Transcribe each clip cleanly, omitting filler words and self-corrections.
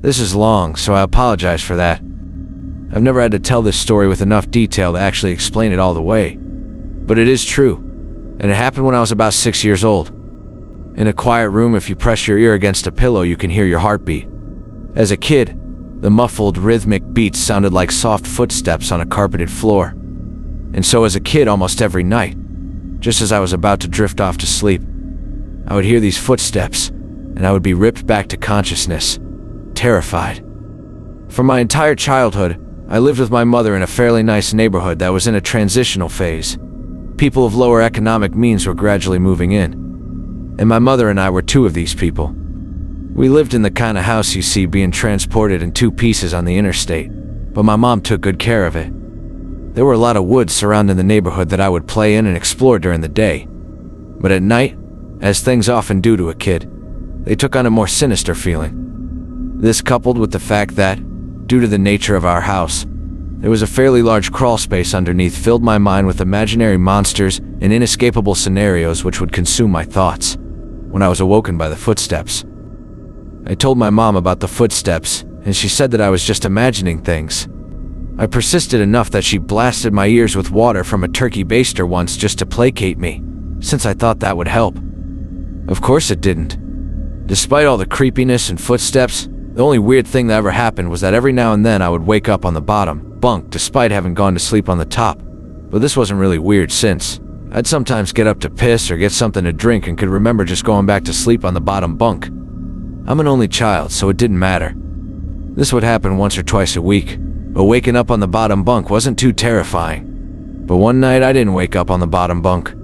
This is long, so I apologize for that. I've never had to tell this story with enough detail to actually explain it all the way. But it is true, and it happened when I was about 6 years old. In a quiet room, if you press your ear against a pillow, you can hear your heartbeat. As a kid, the muffled, rhythmic beats sounded like soft footsteps on a carpeted floor. And so as a kid, almost every night, just as I was about to drift off to sleep, I would hear these footsteps, and I would be ripped back to consciousness, terrified. For my entire childhood, I lived with my mother in a fairly nice neighborhood that was in a transitional phase. People of lower economic means were gradually moving in, and my mother and I were two of these people. We lived in the kind of house you see being transported in two pieces on the interstate, but my mom took good care of it. There were a lot of woods surrounding the neighborhood that I would play in and explore during the day, but at night, as things often do to a kid, they took on a more sinister feeling. This, coupled with the fact that, due to the nature of our house, there was a fairly large crawl space underneath, filled my mind with imaginary monsters and inescapable scenarios which would consume my thoughts. When I was awoken by the footsteps, I told my mom about the footsteps, and she said that I was just imagining things. I persisted enough that she blasted my ears with water from a turkey baster once just to placate me, since I thought that would help. Of course it didn't. Despite all the creepiness and footsteps, the only weird thing that ever happened was that every now and then I would wake up on the bottom bunk despite having gone to sleep on the top. But this wasn't really weird, since I'd sometimes get up to piss or get something to drink and could remember just going back to sleep on the bottom bunk. I'm an only child, so it didn't matter. This would happen once or twice a week, but waking up on the bottom bunk wasn't too terrifying. But one night I didn't wake up on the bottom bunk.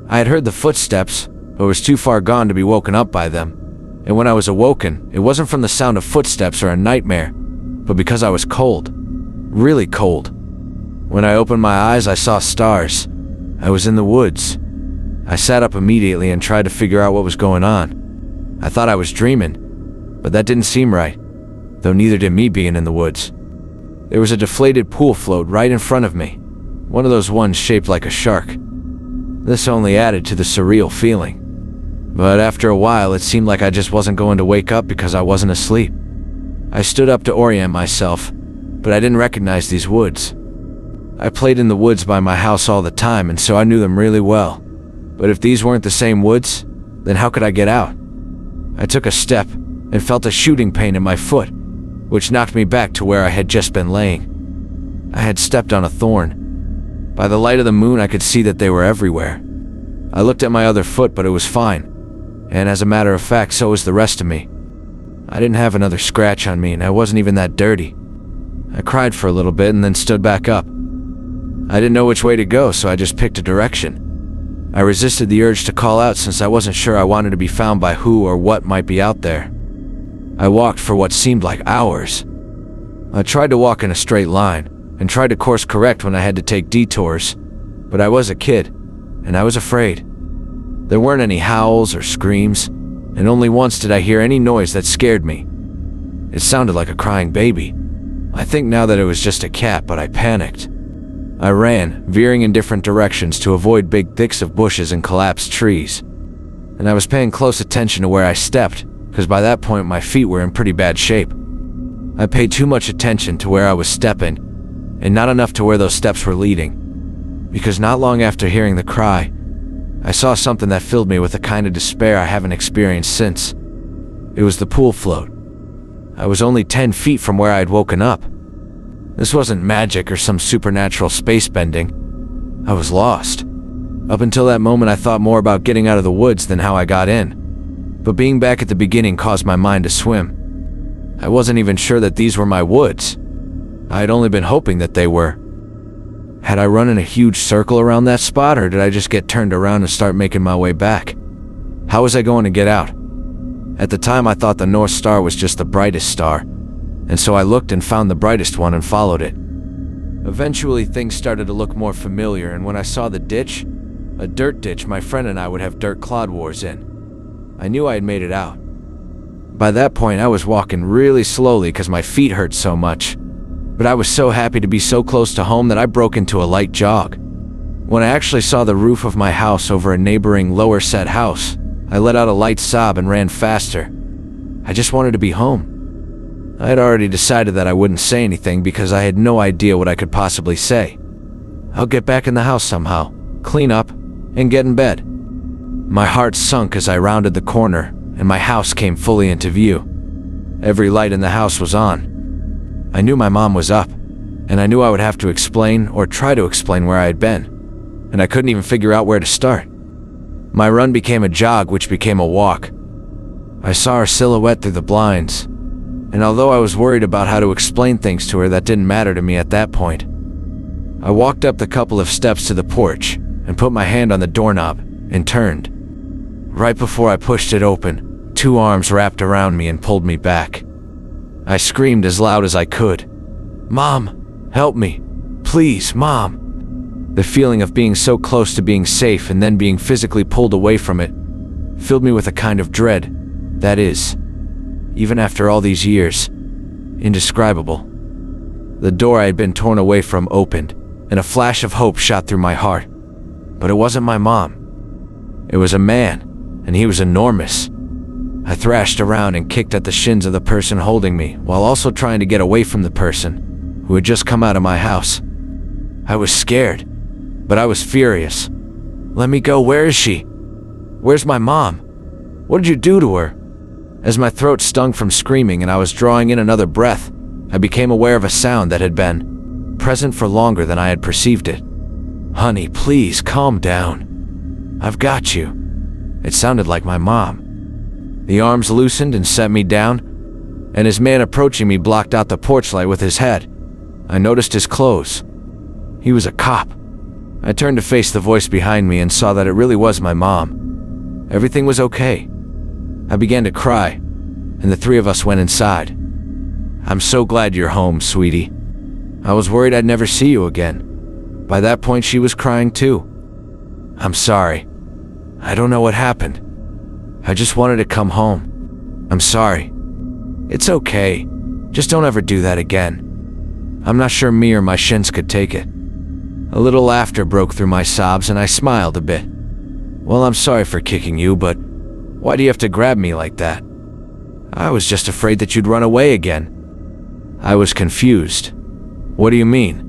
I had heard the footsteps, but was too far gone to be woken up by them. And when I was awoken, it wasn't from the sound of footsteps or a nightmare, but because I was cold. Really cold. When I opened my eyes, I saw stars. I was in the woods. I sat up immediately and tried to figure out what was going on. I thought I was dreaming, but that didn't seem right, though neither did me being in the woods. There was a deflated pool float right in front of me, one of those ones shaped like a shark. This only added to the surreal feeling. But after a while, it seemed like I just wasn't going to wake up because I wasn't asleep. I stood up to orient myself, but I didn't recognize these woods. I played in the woods by my house all the time, and so I knew them really well. But if these weren't the same woods, then how could I get out? I took a step and felt a shooting pain in my foot, which knocked me back to where I had just been laying. I had stepped on a thorn. By the light of the moon, I could see that they were everywhere. I looked at my other foot, but it was fine. And as a matter of fact, so was the rest of me. I didn't have another scratch on me, and I wasn't even that dirty. I cried for a little bit and then stood back up. I didn't know which way to go, so I just picked a direction. I resisted the urge to call out since I wasn't sure I wanted to be found by who or what might be out there. I walked for what seemed like hours. I tried to walk in a straight line, and tried to course correct when I had to take detours, but I was a kid, and I was afraid. There weren't any howls or screams, and only once did I hear any noise that scared me. It sounded like a crying baby. I think now that it was just a cat, but I panicked. I ran, veering in different directions to avoid big thicks of bushes and collapsed trees. And I was paying close attention to where I stepped, because by that point my feet were in pretty bad shape. I paid too much attention to where I was stepping, and not enough to where those steps were leading. Because not long after hearing the cry, I saw something that filled me with a kind of despair I haven't experienced since. It was the pool float. I was only 10 feet from where I had woken up. This wasn't magic or some supernatural space bending. I was lost. Up until that moment, I thought more about getting out of the woods than how I got in. But being back at the beginning caused my mind to swim. I wasn't even sure that these were my woods. I had only been hoping that they were. Had I run in a huge circle around that spot, or did I just get turned around and start making my way back? How was I going to get out? At the time, I thought the North Star was just the brightest star, and so I looked and found the brightest one and followed it. Eventually, things started to look more familiar, and when I saw the ditch, a dirt ditch my friend and I would have dirt clod wars in, I knew I had made it out. By that point, I was walking really slowly because my feet hurt so much. But I was so happy to be so close to home that I broke into a light jog. When I actually saw the roof of my house over a neighboring lower set house, I let out a light sob and ran faster. I just wanted to be home. I had already decided that I wouldn't say anything because I had no idea what I could possibly say. I'll get back in the house somehow, clean up, and get in bed. My heart sunk as I rounded the corner, and my house came fully into view. Every light in the house was on. I knew my mom was up, and I knew I would have to explain or try to explain where I had been, and I couldn't even figure out where to start. My run became a jog, which became a walk. I saw her silhouette through the blinds, and although I was worried about how to explain things to her, that didn't matter to me at that point. I walked up the couple of steps to the porch and put my hand on the doorknob and turned. Right before I pushed it open, 2 arms wrapped around me and pulled me back. I screamed as loud as I could. "Mom, help me. Please, Mom." The feeling of being so close to being safe and then being physically pulled away from it filled me with a kind of dread that is, even after all these years, indescribable. The door I had been torn away from opened, and a flash of hope shot through my heart. But it wasn't my mom. It was a man, and he was enormous. I thrashed around and kicked at the shins of the person holding me, while also trying to get away from the person who had just come out of my house. I was scared, but I was furious. "Let me go, where is she? Where's my mom? What did you do to her?" As my throat stung from screaming and I was drawing in another breath, I became aware of a sound that had been present for longer than I had perceived it. "Honey, please calm down. I've got you." It sounded like my mom. The arms loosened and set me down, and his man approaching me blocked out the porch light with his head. I noticed his clothes. He was a cop. I turned to face the voice behind me and saw that it really was my mom. Everything was okay. I began to cry, and the 3 of us went inside. "I'm so glad you're home, sweetie. I was worried I'd never see you again." By that point, she was crying too. "I'm sorry. I don't know what happened. I just wanted to come home. I'm sorry." "It's okay. Just don't ever do that again." I'm not sure me or my shins could take it. A little laughter broke through my sobs and I smiled a bit. "Well, I'm sorry for kicking you, but why do you have to grab me like that?" "I was just afraid that you'd run away again." I was confused. "What do you mean?"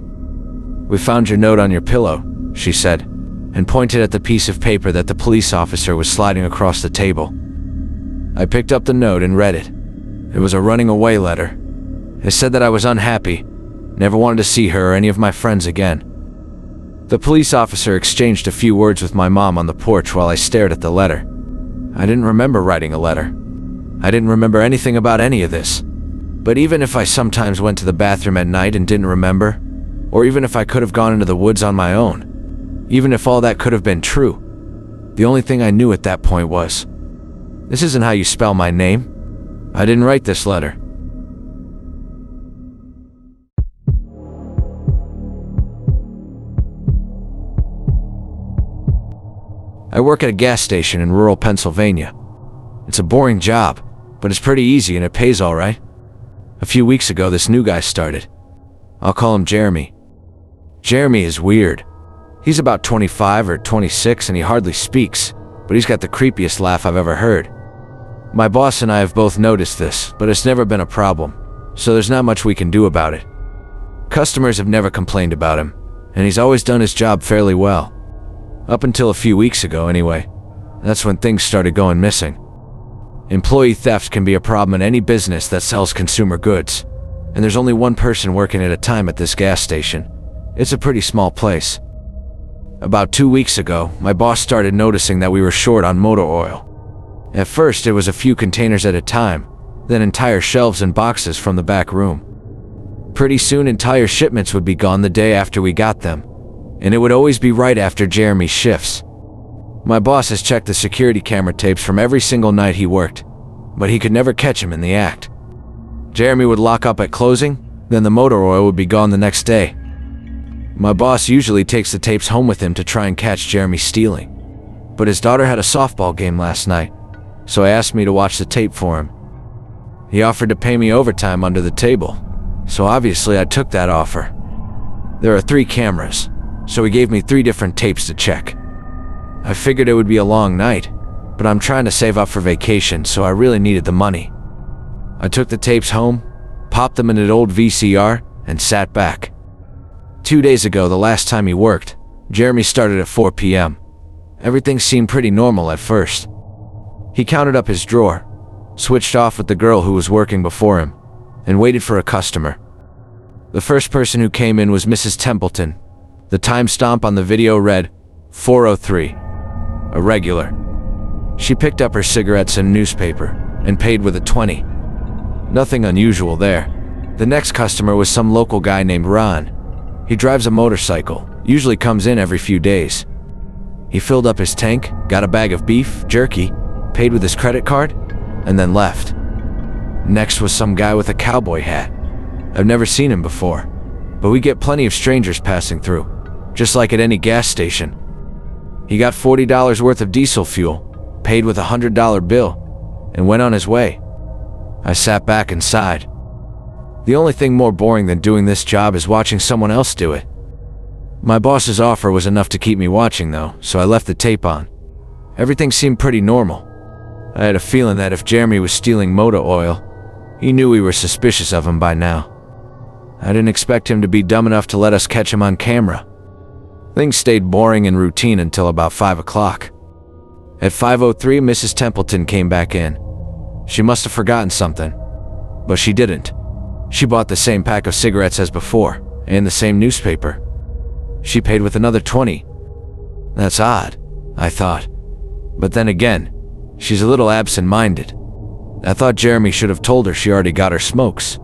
"We found your note on your pillow," she said, and pointed at the piece of paper that the police officer was sliding across the table. I picked up the note and read it. It was a running away letter. It said that I was unhappy, never wanted to see her or any of my friends again. The police officer exchanged a few words with my mom on the porch while I stared at the letter. I didn't remember writing a letter. I didn't remember anything about any of this. But even if I sometimes went to the bathroom at night and didn't remember, or even if I could have gone into the woods on my own, even if all that could have been true, the only thing I knew at that point was, this isn't how you spell my name. I didn't write this letter. I work at a gas station in rural Pennsylvania. It's a boring job, but it's pretty easy and it pays all right. A few weeks ago, this new guy started. I'll call him Jeremy. Jeremy is weird. He's about 25 or 26 and he hardly speaks, but he's got the creepiest laugh I've ever heard. My boss and I have both noticed this, but it's never been a problem, so there's not much we can do about it. Customers have never complained about him, and he's always done his job fairly well. Up until a few weeks ago, anyway. That's when things started going missing. Employee theft can be a problem in any business that sells consumer goods, and there's only one person working at a time at this gas station. It's a pretty small place. About 2 weeks ago, my boss started noticing that we were short on motor oil. At first, it was a few containers at a time, then entire shelves and boxes from the back room. Pretty soon, entire shipments would be gone the day after we got them, and it would always be right after Jeremy's shifts. My boss has checked the security camera tapes from every single night he worked, but he could never catch him in the act. Jeremy would lock up at closing, then the motor oil would be gone the next day. My boss usually takes the tapes home with him to try and catch Jeremy stealing, but his daughter had a softball game last night, so I asked me to watch the tape for him. He offered to pay me overtime under the table, so obviously I took that offer. There are 3 cameras, so he gave me 3 different tapes to check. I figured it would be a long night, but I'm trying to save up for vacation, so I really needed the money. I took the tapes home, popped them in an old VCR, and sat back. 2 days ago, the last time he worked, Jeremy started at 4 p.m. Everything seemed pretty normal at first. He counted up his drawer, switched off with the girl who was working before him, and waited for a customer. The first person who came in was Mrs. Templeton. The timestamp on the video read 4:03, a regular. She picked up her cigarettes and newspaper and paid with a 20. Nothing unusual there. The next customer was some local guy named Ron. He drives a motorcycle, usually comes in every few days. He filled up his tank, got a bag of beef jerky, paid with his credit card, and then left. Next was some guy with a cowboy hat. I've never seen him before, but we get plenty of strangers passing through, just like at any gas station. He got $40 worth of diesel fuel, paid with a $100 bill, and went on his way. I sat back and sighed. The only thing more boring than doing this job is watching someone else do it. My boss's offer was enough to keep me watching though, so I left the tape on. Everything seemed pretty normal. I had a feeling that if Jeremy was stealing motor oil, he knew we were suspicious of him by now. I didn't expect him to be dumb enough to let us catch him on camera. Things stayed boring and routine until about 5 o'clock. At 5:03, Mrs. Templeton came back in. She must have forgotten something, but she didn't. She bought the same pack of cigarettes as before, and the same newspaper. She paid with another 20. That's odd, I thought. But then again, she's a little absent-minded. I thought Jeremy should have told her she already got her smokes.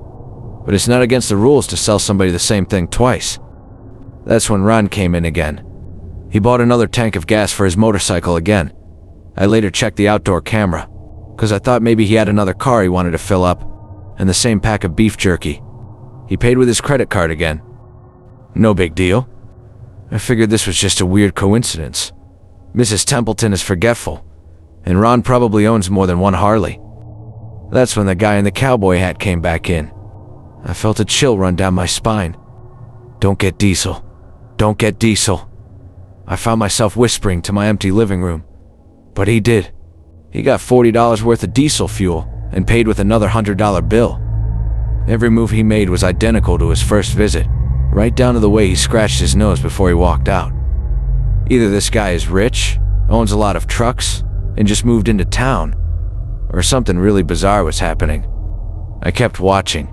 But it's not against the rules to sell somebody the same thing twice. That's when Ron came in again. He bought another tank of gas for his motorcycle again. I later checked the outdoor camera, because I thought maybe he had another car he wanted to fill up, and the same pack of beef jerky. He paid with his credit card again. No big deal. I figured this was just a weird coincidence. Mrs. Templeton is forgetful, and Ron probably owns more than one Harley. That's when the guy in the cowboy hat came back in. I felt a chill run down my spine. Don't get diesel. Don't get diesel. I found myself whispering to my empty living room. But he did. He got $40 worth of diesel fuel and paid with another $100 bill. Every move he made was identical to his first visit, right down to the way he scratched his nose before he walked out. Either this guy is rich, owns a lot of trucks, and just moved into town, or something really bizarre was happening. I kept watching.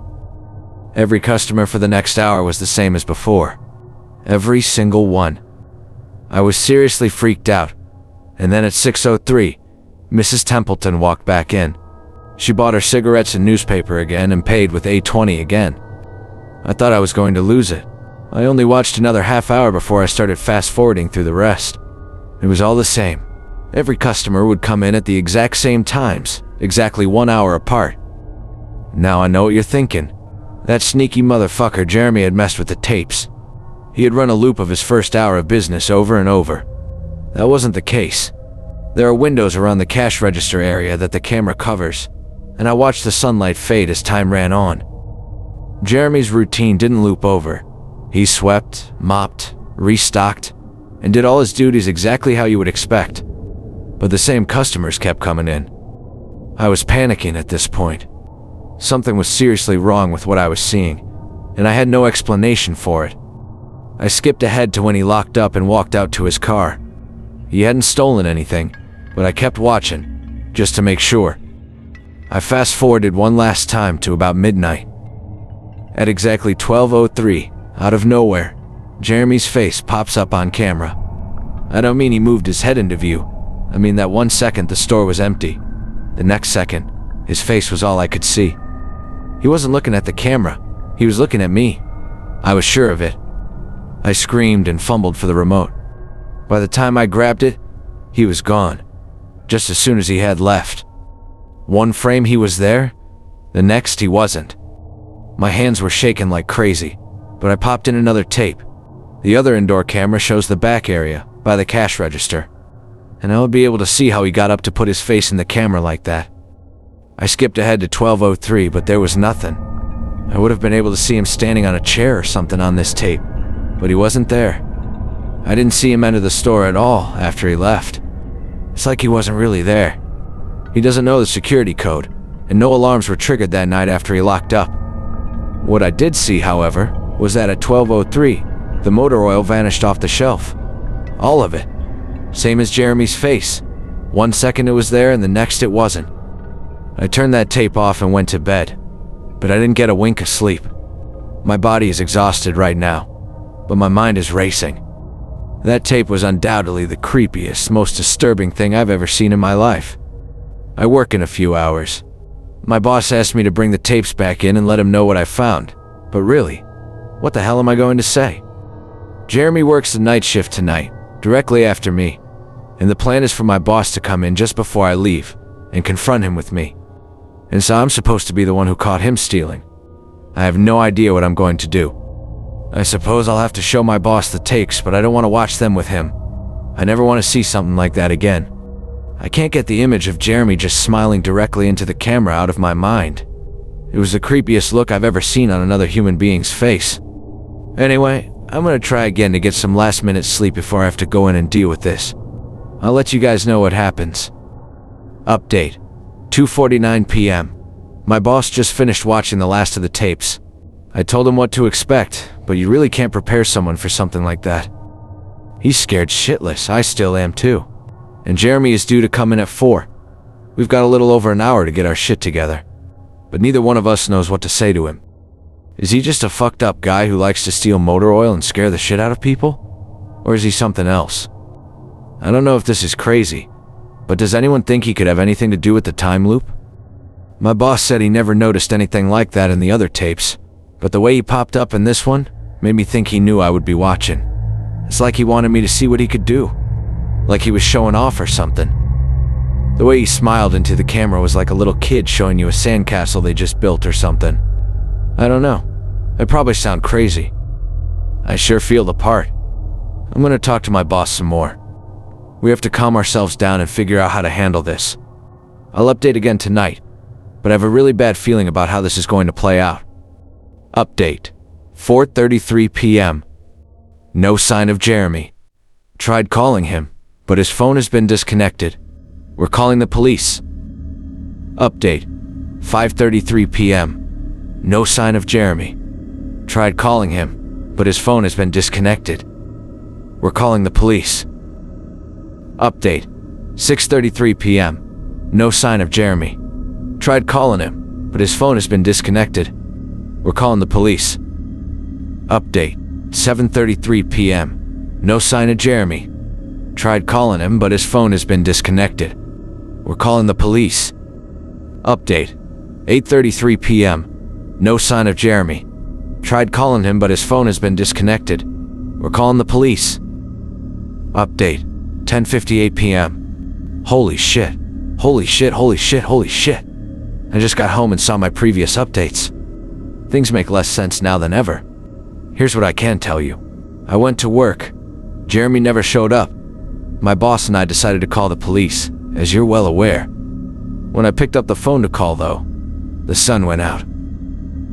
Every customer for the next hour was the same as before. Every single one. I was seriously freaked out, and then at 6:03, Mrs. Templeton walked back in. She bought her cigarettes and newspaper again and paid with $8.20 again. I thought I was going to lose it. I only watched another half hour before I started fast-forwarding through the rest. It was all the same. Every customer would come in at the exact same times, exactly 1 hour apart. Now I know what you're thinking. That sneaky motherfucker Jeremy had messed with the tapes. He had run a loop of his first hour of business over and over. That wasn't the case. There are windows around the cash register area that the camera covers, and I watched the sunlight fade as time ran on. Jeremy's routine didn't loop over. He swept, mopped, restocked, and did all his duties exactly how you would expect. But the same customers kept coming in. I was panicking at this point. Something was seriously wrong with what I was seeing, and I had no explanation for it. I skipped ahead to when he locked up and walked out to his car. He hadn't stolen anything, but I kept watching, just to make sure. I fast-forwarded one last time to about midnight. At exactly 12:03, out of nowhere, Jeremy's face pops up on camera. I don't mean he moved his head into view. I mean that 1 second the store was empty. The next second, his face was all I could see. He wasn't looking at the camera. He was looking at me. I was sure of it. I screamed and fumbled for the remote. By the time I grabbed it, he was gone, just as soon as he had left. One frame he was there, the next he wasn't. My hands were shaking like crazy, but I popped in another tape. The other indoor camera shows the back area, by the cash register, and I would be able to see how he got up to put his face in the camera like that. I skipped ahead to 12:03, but there was nothing. I would have been able to see him standing on a chair or something on this tape, but he wasn't there. I didn't see him enter the store at all after he left. It's like he wasn't really there. He doesn't know the security code, and no alarms were triggered that night after he locked up. What I did see, however, was that at 12:03, the motor oil vanished off the shelf. All of it. Same as Jeremy's face. 1 second it was there and the next it wasn't. I turned that tape off and went to bed, but I didn't get a wink of sleep. My body is exhausted right now, but my mind is racing. That tape was undoubtedly the creepiest, most disturbing thing I've ever seen in my life. I work in a few hours. My boss asked me to bring the tapes back in and let him know what I found, but really, what the hell am I going to say? Jeremy works the night shift tonight, directly after me, and the plan is for my boss to come in just before I leave and confront him with me. And so I'm supposed to be the one who caught him stealing. I have no idea what I'm going to do. I suppose I'll have to show my boss the tapes, but I don't want to watch them with him. I never want to see something like that again. I can't get the image of Jeremy just smiling directly into the camera out of my mind. It was the creepiest look I've ever seen on another human being's face. Anyway, I'm gonna try again to get some last-minute sleep before I have to go in and deal with this. I'll let you guys know what happens. Update. 2:49 p.m. My boss just finished watching the last of the tapes. I told him what to expect, but you really can't prepare someone for something like that. He's scared shitless, I still am too. And Jeremy is due to come in at 4. We've got a little over an hour to get our shit together. But neither one of us knows what to say to him. Is he just a fucked up guy who likes to steal motor oil and scare the shit out of people? Or is he something else? I don't know if this is crazy, but does anyone think he could have anything to do with the time loop? My boss said he never noticed anything like that in the other tapes, but the way he popped up in this one made me think he knew I would be watching. It's like he wanted me to see what he could do. Like he was showing off or something. The way he smiled into the camera was like a little kid showing you a sandcastle they just built or something. I don't know. I probably sound crazy. I sure feel the part. I'm gonna talk to my boss some more. We have to calm ourselves down and figure out how to handle this. I'll update again tonight, but I have a really bad feeling about how this is going to play out. Update. 4:33 p.m. No sign of Jeremy. Tried calling him, but his phone has been disconnected. We're calling the police. Update. 5:33 p.m. No sign of Jeremy. Tried calling him, but his phone has been disconnected. We're calling the police. Update. 6:33 p.m. No sign of Jeremy. Tried calling him, but his phone has been disconnected. We're calling the police. Update. 7:33 p.m. No sign of Jeremy. Tried calling him, but his phone has been disconnected. We're calling the police. Update. 8:33 p.m. No sign of Jeremy. Tried calling him, but his phone has been disconnected. We're calling the police. Update. 10:58 p.m. Holy shit. Holy shit, holy shit, holy shit. I just got home and saw my previous updates. Things make less sense now than ever. Here's what I can tell you. I went to work. Jeremy never showed up. My boss and I decided to call the police, as you're well aware. When I picked up the phone to call, though, the sun went out.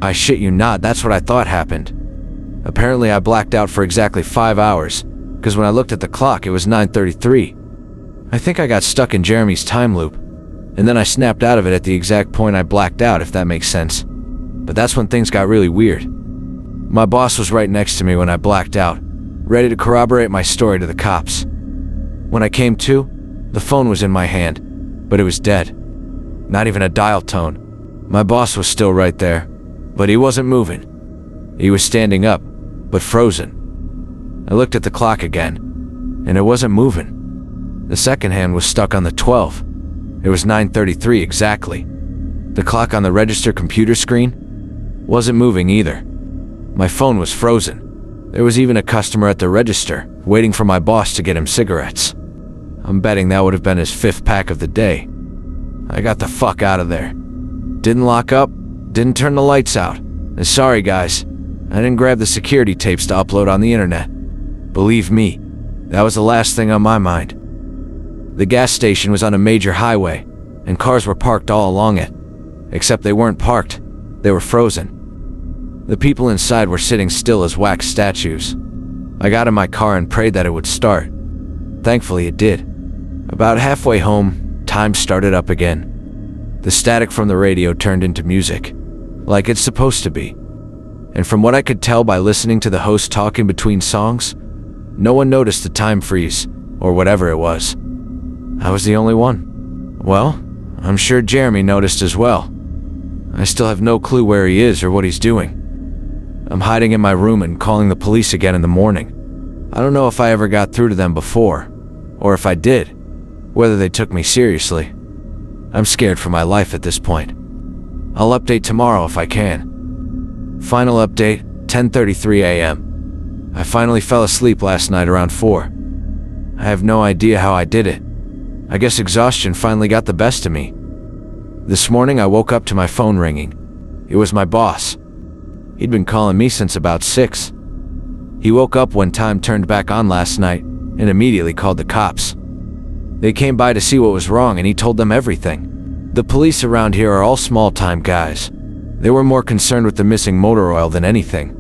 I shit you not, that's what I thought happened. Apparently I blacked out for exactly 5 hours, because when I looked at the clock it was 9:33. I think I got stuck in Jeremy's time loop, and then I snapped out of it at the exact point I blacked out, if that makes sense. But that's when things got really weird. My boss was right next to me when I blacked out, ready to corroborate my story to the cops. When I came to, the phone was in my hand, but it was dead. Not even a dial tone. My boss was still right there, but he wasn't moving. He was standing up, but frozen. I looked at the clock again, and it wasn't moving. The second hand was stuck on the 12. It was 9:33 exactly. The clock on the register computer screen wasn't moving either. My phone was frozen. There was even a customer at the register, waiting for my boss to get him cigarettes. I'm betting that would have been his 5th pack of the day. I got the fuck out of there. Didn't lock up, didn't turn the lights out. And sorry guys, I didn't grab the security tapes to upload on the internet. Believe me, that was the last thing on my mind. The gas station was on a major highway, and cars were parked all along it. Except they weren't parked, they were frozen. The people inside were sitting still as wax statues. I got in my car and prayed that it would start. Thankfully it did. About halfway home, time started up again. The static from the radio turned into music, like it's supposed to be. And from what I could tell by listening to the host talk in between songs, no one noticed the time freeze, or whatever it was. I was the only one. Well, I'm sure Jeremy noticed as well. I still have no clue where he is or what he's doing. I'm hiding in my room and calling the police again in the morning. I don't know if I ever got through to them before, or if I did, whether they took me seriously. I'm scared for my life at this point. I'll update tomorrow if I can. Final update, 10:33 a.m. I finally fell asleep last night around 4. I have no idea how I did it. I guess exhaustion finally got the best of me. This morning I woke up to my phone ringing. It was my boss. He'd been calling me since about 6. He woke up when time turned back on last night and immediately called the cops. They came by to see what was wrong and he told them everything. The police around here are all small-time guys. They were more concerned with the missing motor oil than anything.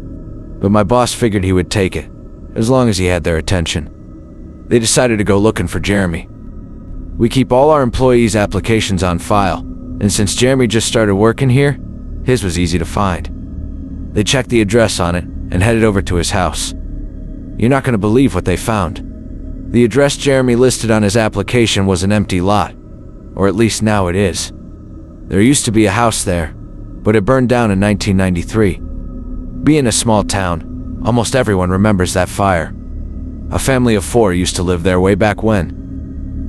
But my boss figured he would take it, as long as he had their attention. They decided to go looking for Jeremy. We keep all our employees' applications on file, and since Jeremy just started working here, his was easy to find. They checked the address on it and headed over to his house. You're not going to believe what they found. The address Jeremy listed on his application was an empty lot, or at least now it is. There used to be a house there, but it burned down in 1993. Being a small town, almost everyone remembers that fire. A family of 4 used to live there way back when.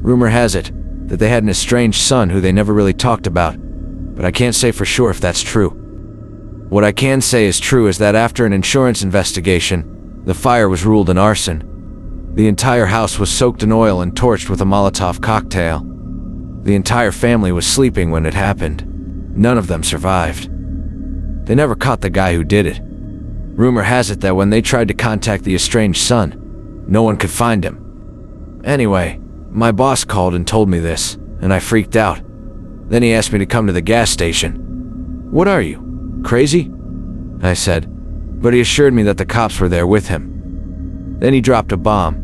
Rumor has it that they had an estranged son who they never really talked about, but I can't say for sure if that's true. What I can say is true is that after an insurance investigation, the fire was ruled an arson. The entire house was soaked in oil and torched with a Molotov cocktail. The entire family was sleeping when it happened. None of them survived. They never caught the guy who did it. Rumor has it that when they tried to contact the estranged son, no one could find him. Anyway, my boss called and told me this, and I freaked out. Then he asked me to come to the gas station. "What are you, crazy?" I said, but he assured me that the cops were there with him. Then he dropped a bomb.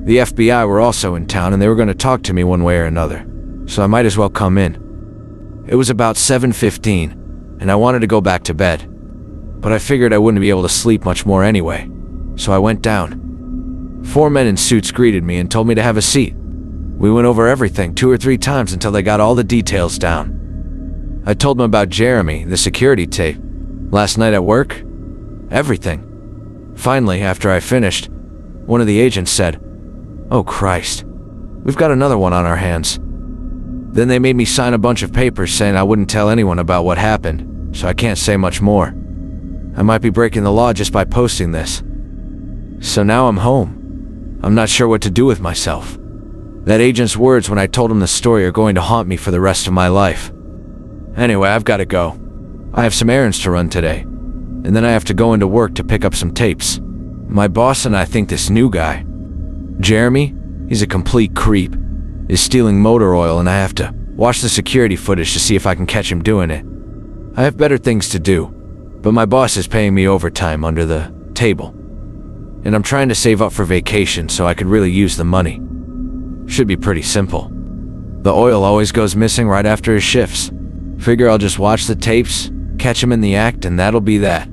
The FBI were also in town and they were going to talk to me one way or another, so I might as well come in. It was about 7:15, and I wanted to go back to bed, but I figured I wouldn't be able to sleep much more anyway, so I went down. 4 men in suits greeted me and told me to have a seat. We went over everything 2 or 3 times until they got all the details down. I told them about Jeremy, the security tape, last night at work, everything. Finally, after I finished, one of the agents said, "Oh Christ, we've got another one on our hands." Then they made me sign a bunch of papers saying I wouldn't tell anyone about what happened, so I can't say much more. I might be breaking the law just by posting this. So now I'm home. I'm not sure what to do with myself. That agent's words when I told him the story are going to haunt me for the rest of my life. Anyway, I've got to go. I have some errands to run today, and then I have to go into work to pick up some tapes. My boss and I think this new guy, Jeremy, he's a complete creep, is stealing motor oil, and I have to watch the security footage to see if I can catch him doing it. I have better things to do, but my boss is paying me overtime under the table. And I'm trying to save up for vacation so I could really use the money. Should be pretty simple. The oil always goes missing right after his shifts. Figure I'll just watch the tapes, catch him in the act, and that'll be that.